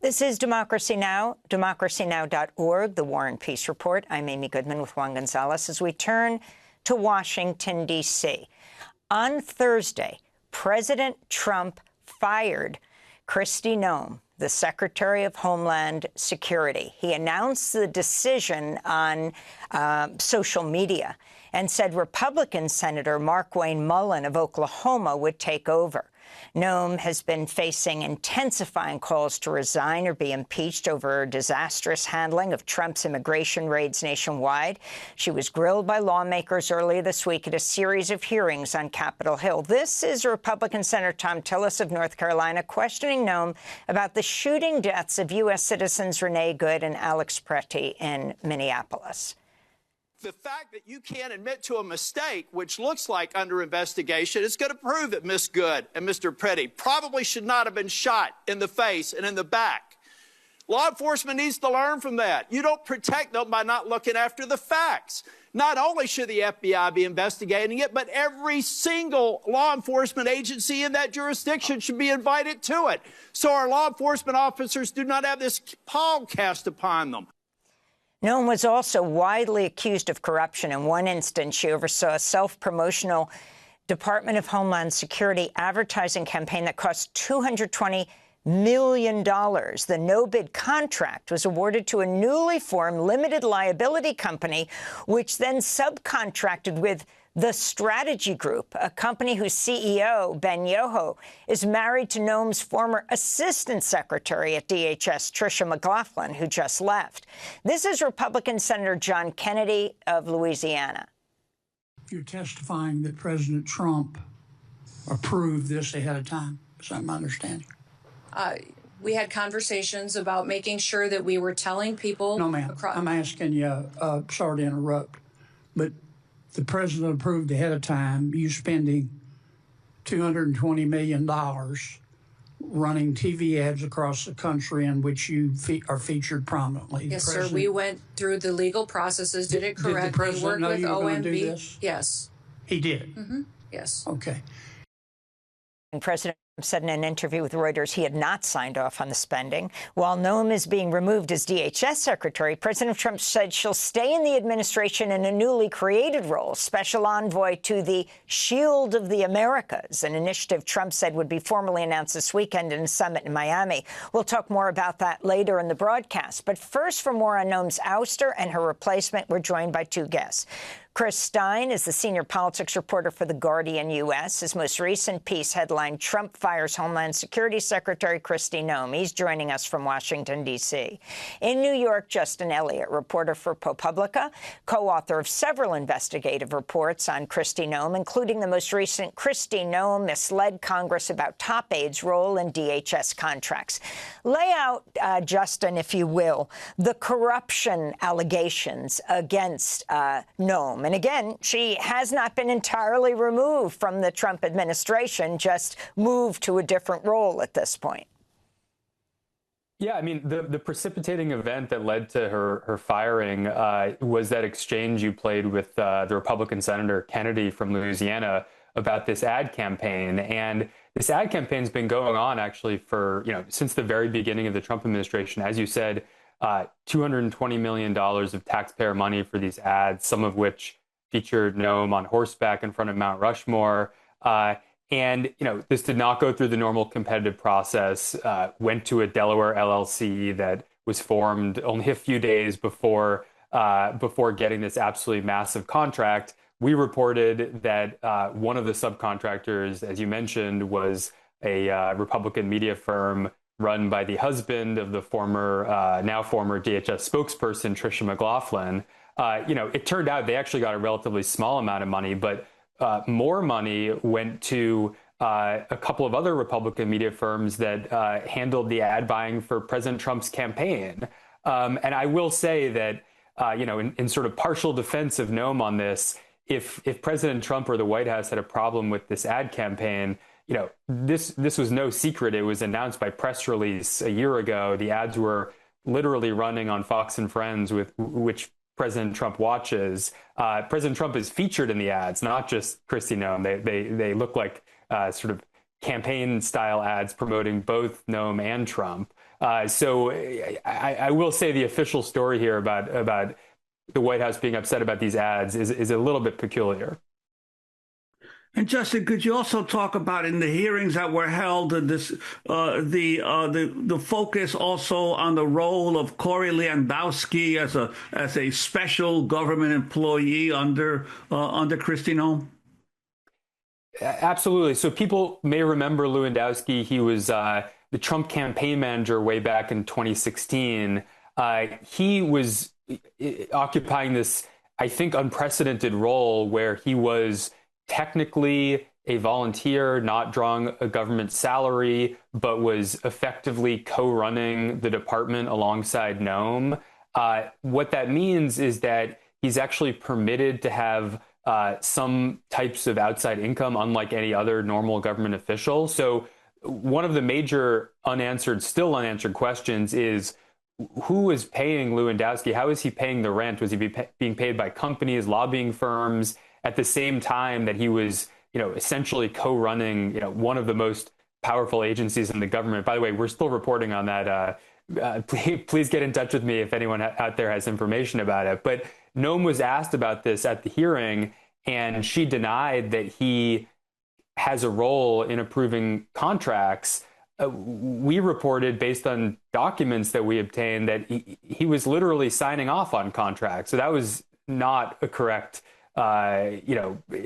This is Democracy Now!, democracynow.org, the War and Peace Report. I'm Amy Goodman with Juan Gonzalez as we turn to Washington, D.C. On Thursday, President Trump fired Kristi Noem, the Secretary of Homeland Security. He announced the decision on social media and said Republican Senator Markwayne Mullin of Oklahoma would take over. Noem has been facing intensifying calls to resign or be impeached over her disastrous handling of Trump's immigration raids nationwide. She was grilled by lawmakers earlier this week at a series of hearings on Capitol Hill. This is Republican Senator Thom Tillis of North Carolina questioning Noem about the shooting deaths of U.S. citizens Renee Good and Alex Pretty in Minneapolis. The fact that you can't admit to a mistake, which looks like under investigation, is going to prove that Miss Good and Mr. Pretty probably should not have been shot in the face and in the back. Law enforcement needs to learn from that. You don't protect them by not looking after the facts. Not only should the FBI be investigating it, but every single law enforcement agency in that jurisdiction should be invited to it, so our law enforcement officers do not have this pall cast upon them. Noem was also widely accused of corruption. In one instance, she oversaw a self-promotional Department of Homeland Security advertising campaign that cost $220 million. The no-bid contract was awarded to a newly formed limited liability company, which then subcontracted with The Strategy Group, a company whose CEO, Ben Yoho, is married to Noem's former assistant secretary at DHS, Tricia McLaughlin, who just left. This is Republican Senator John Kennedy of Louisiana. You're testifying that President Trump approved this ahead of time. Is that my understanding? We had conversations about making sure that we were telling people. No, ma'am. I'm asking you, sorry to interrupt, but the president approved ahead of time you spending $220 million running TV ads across the country in which you are featured prominently. Yes, sir. We went through the legal processes, did it correctly. Did the president know you were going to do this? Yes. He did? Mm-hmm. Yes. Okay. And President Trump said in an interview with Reuters he had not signed off on the spending. While Noem is being removed as DHS secretary, President Trump said she'll stay in the administration in a newly created role, special envoy to the Shield of the Americas, an initiative Trump said would be formally announced this weekend in a summit in Miami. We'll talk more about that later in the broadcast. But first, for more on Noem's ouster and her replacement, we're joined by two guests. Chris Stein is the senior politics reporter for The Guardian U.S. His most recent piece headlined Trump fires Homeland Security Secretary Kristi Noem. He's joining us from Washington, D.C. In New York, Justin Elliott, reporter for ProPublica, co-author of several investigative reports on Kristi Noem, including the most recent Kristi Noem misled Congress about top aides' role in DHS contracts. Lay out, Justin, if you will, the corruption allegations against Noem. And again, she has not been entirely removed from the Trump administration, just moved to a different role at this point. Yeah, I mean, the precipitating event that led to her firing was that exchange you played with the Republican Senator Kennedy from Louisiana about this ad campaign. And this ad campaign's been going on actually for, since the very beginning of the Trump administration. As you said, $220 million of taxpayer money for these ads, some of which featured Noem on horseback in front of Mount Rushmore. And this did not go through the normal competitive process, went to a Delaware LLC that was formed only a few days before getting this absolutely massive contract. We reported that one of the subcontractors, as you mentioned, was a Republican media firm run by the husband of the now former DHS spokesperson, Tricia McLaughlin. It turned out they actually got a relatively small amount of money, but more money went to a couple of other Republican media firms that handled the ad buying for President Trump's campaign. And I will say that, in sort of partial defense of Noem on this, if President Trump or the White House had a problem with this ad campaign, this was no secret. It was announced by press release a year ago. The ads were literally running on Fox and Friends, which President Trump watches. President Trump is featured in the ads, not just Kristi Noem. They look like sort of campaign-style ads promoting both Noem and Trump. So I will say the official story here about the White House being upset about these ads is a little bit peculiar. And Justin, could you also talk about in the hearings that were held, the focus also on the role of Corey Lewandowski as a special government employee under Kristi Noem? Absolutely. So people may remember Lewandowski. He was the Trump campaign manager way back in 2016. He was occupying this, I think, unprecedented role where he was technically a volunteer, not drawing a government salary, but was effectively co-running the department alongside Noem. What that means is that he's actually permitted to have some types of outside income, unlike any other normal government official. So one of the major still unanswered questions is, who is paying Lewandowski? How is he paying the rent? Was he being paid by companies, lobbying firms, at the same time that he was, essentially co-running, one of the most powerful agencies in the government? By the way, we're still reporting on that. Please get in touch with me if anyone out there has information about it. But Noem was asked about this at the hearing, and she denied that he has a role in approving contracts. We reported, based on documents that we obtained, that he was literally signing off on contracts. So that was not a correct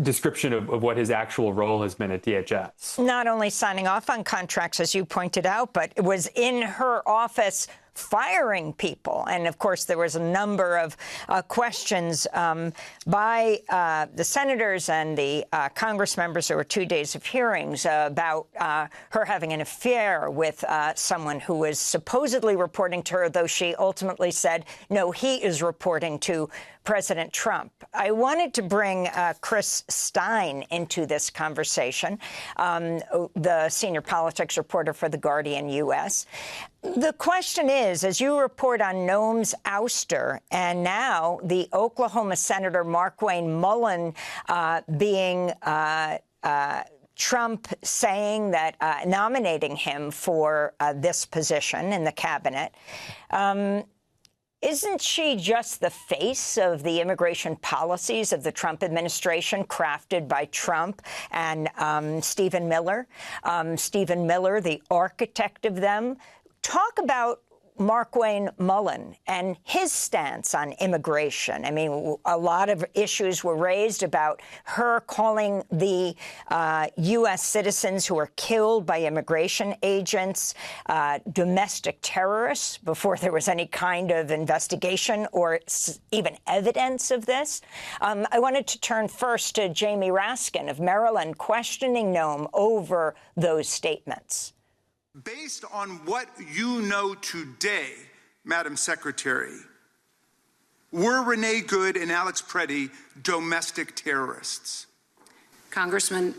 description of what his actual role has been at DHS. Not only signing off on contracts, as you pointed out, but it was in her office firing people. And of course, there was a number of questions by the senators and the Congress members. There were 2 days of hearings about her having an affair with someone who was supposedly reporting to her, though she ultimately said, no, he is reporting to President Trump. I wanted to bring Chris Stein into this conversation, the senior politics reporter for The Guardian U.S. The question is, as you report on Noem's ouster and now the Oklahoma Senator Markwayne Mullin being Trump saying that nominating him for this position in the cabinet, isn't she just the face of the immigration policies of the Trump administration crafted by Trump and Stephen Miller? Stephen Miller, the architect of them. Talk about Markwayne Mullin and his stance on immigration. I mean, a lot of issues were raised about her calling the U.S. citizens who were killed by immigration agents domestic terrorists before there was any kind of investigation or even evidence of this. I wanted to turn first to Jamie Raskin of Maryland, questioning Noem over those statements. Based on what you know today, Madam Secretary, were Renee Good and Alex Preddy domestic terrorists? Congressman,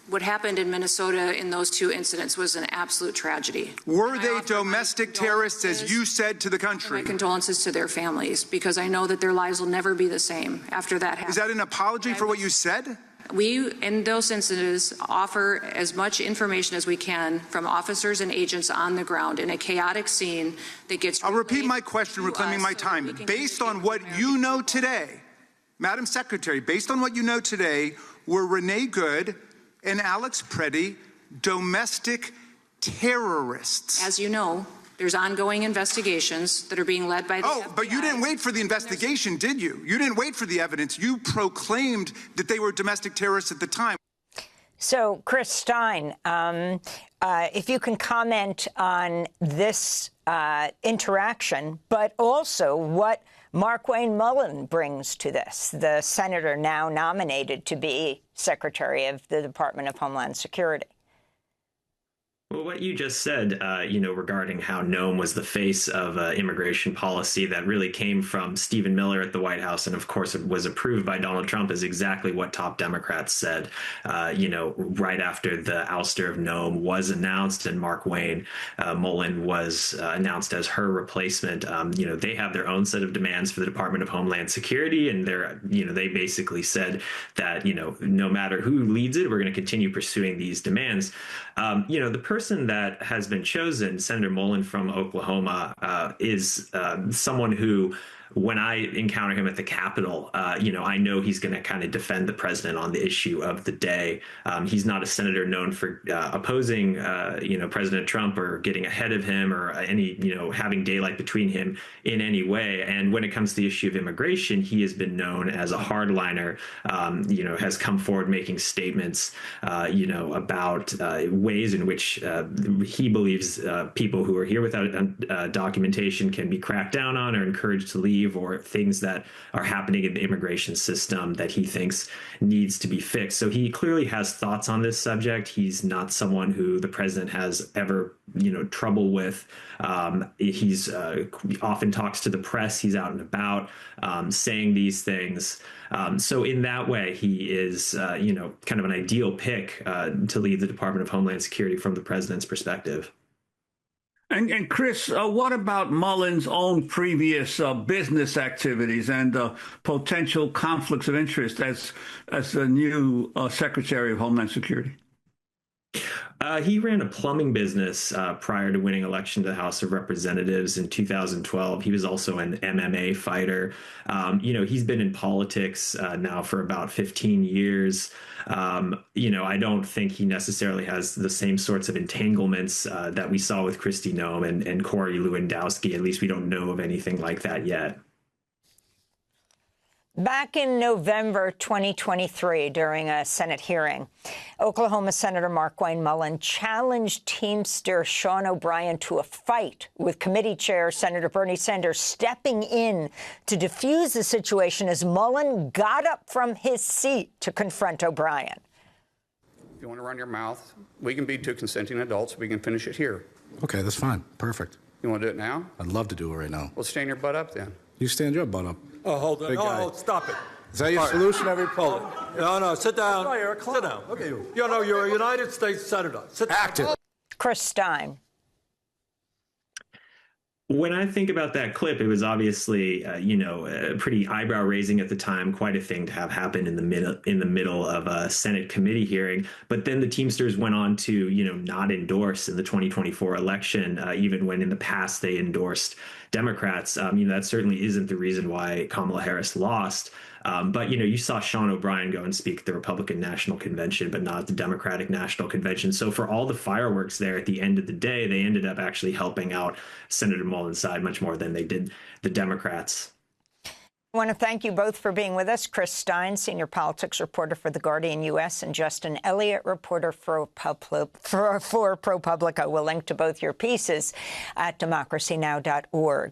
what happened in Minnesota in those two incidents was an absolute tragedy. Were they domestic terrorists, as you said to the country? My condolences to their families, because I know that their lives will never be the same after that happened. Is that an apology for what you said? We, in those incidents, offer as much information as we can from officers and agents on the ground in a chaotic scene that gets... I'll repeat my question, reclaiming my time. Based on what you know today, Madam Secretary, based on what you know today, were Renee Good and Alex Preddy domestic terrorists? As you know, there's ongoing investigations that are being led by the FBI. But you didn't wait for the investigation, did you? You didn't wait for the evidence. You proclaimed that they were domestic terrorists at the time. So, Chris Stein, if you can comment on this interaction, but also what Markwayne Mullin brings to this, the senator now nominated to be Secretary of the Department of Homeland Security. Well, what you just said, regarding how Noem was the face of immigration policy that really came from Stephen Miller at the White House, and of course it was approved by Donald Trump, is exactly what top Democrats said. Right after the ouster of Noem was announced and Markwayne Mullin was announced as her replacement, they have their own set of demands for the Department of Homeland Security, and they basically said that no matter who leads it, we're going to continue pursuing these demands. The person that has been chosen, Senator Mullin from Oklahoma, is someone who, when I encounter him at the Capitol, I know he's going to kind of defend the president on the issue of the day. He's not a senator known for opposing, President Trump or getting ahead of him or having daylight between him in any way. And when it comes to the issue of immigration, he has been known as a hardliner, has come forward making statements, about ways in which he believes people who are here without documentation can be cracked down on or encouraged to leave, or things that are happening in the immigration system that he thinks needs to be fixed. So he clearly has thoughts on this subject. He's not someone who the president has ever, trouble with. He's often talks to the press. He's out and about saying these things. So in that way, he is, kind of an ideal pick to lead the Department of Homeland Security from the president's perspective. And Chris, what about Mullin's own previous business activities and potential conflicts of interest as the new Secretary of Homeland Security? He ran a plumbing business prior to winning election to the House of Representatives in 2012. He was also an MMA fighter. He's been in politics now for about 15 years. I don't think he necessarily has the same sorts of entanglements that we saw with Kristi Noem and Corey Lewandowski. At least we don't know of anything like that yet. Back in November 2023, during a Senate hearing, Oklahoma Senator Markwayne Mullin challenged Teamster Sean O'Brien to a fight, with committee chair Senator Bernie Sanders stepping in to defuse the situation as Mullin got up from his seat to confront O'Brien. If you want to run your mouth, we can be two consenting adults. We can finish it here. Okay, that's fine. Perfect. You want to do it now? I'd love to do it right now. Well, stand your butt up then. You stand your butt up. Oh, hold on. No, stop it. Is that your solution every poll? No, sit down. Sit down. Okay. You're a United States Senator. Sit down. Active. Chris Stein. When I think about that clip, it was obviously, pretty eyebrow-raising at the time, quite a thing to have happen in the middle of a Senate committee hearing. But then the Teamsters went on to, not endorse in the 2024 election, even when in the past they endorsed Democrats. That certainly isn't the reason why Kamala Harris lost. But, you saw Sean O'Brien go and speak at the Republican National Convention, but not at the Democratic National Convention. So for all the fireworks there at the end of the day, they ended up actually helping out Senator Mullin's side much more than they did the Democrats. I want to thank you both for being with us. Chris Stein, senior politics reporter for The Guardian U.S., and Justin Elliott, reporter for ProPublica. We'll link to both your pieces at democracynow.org.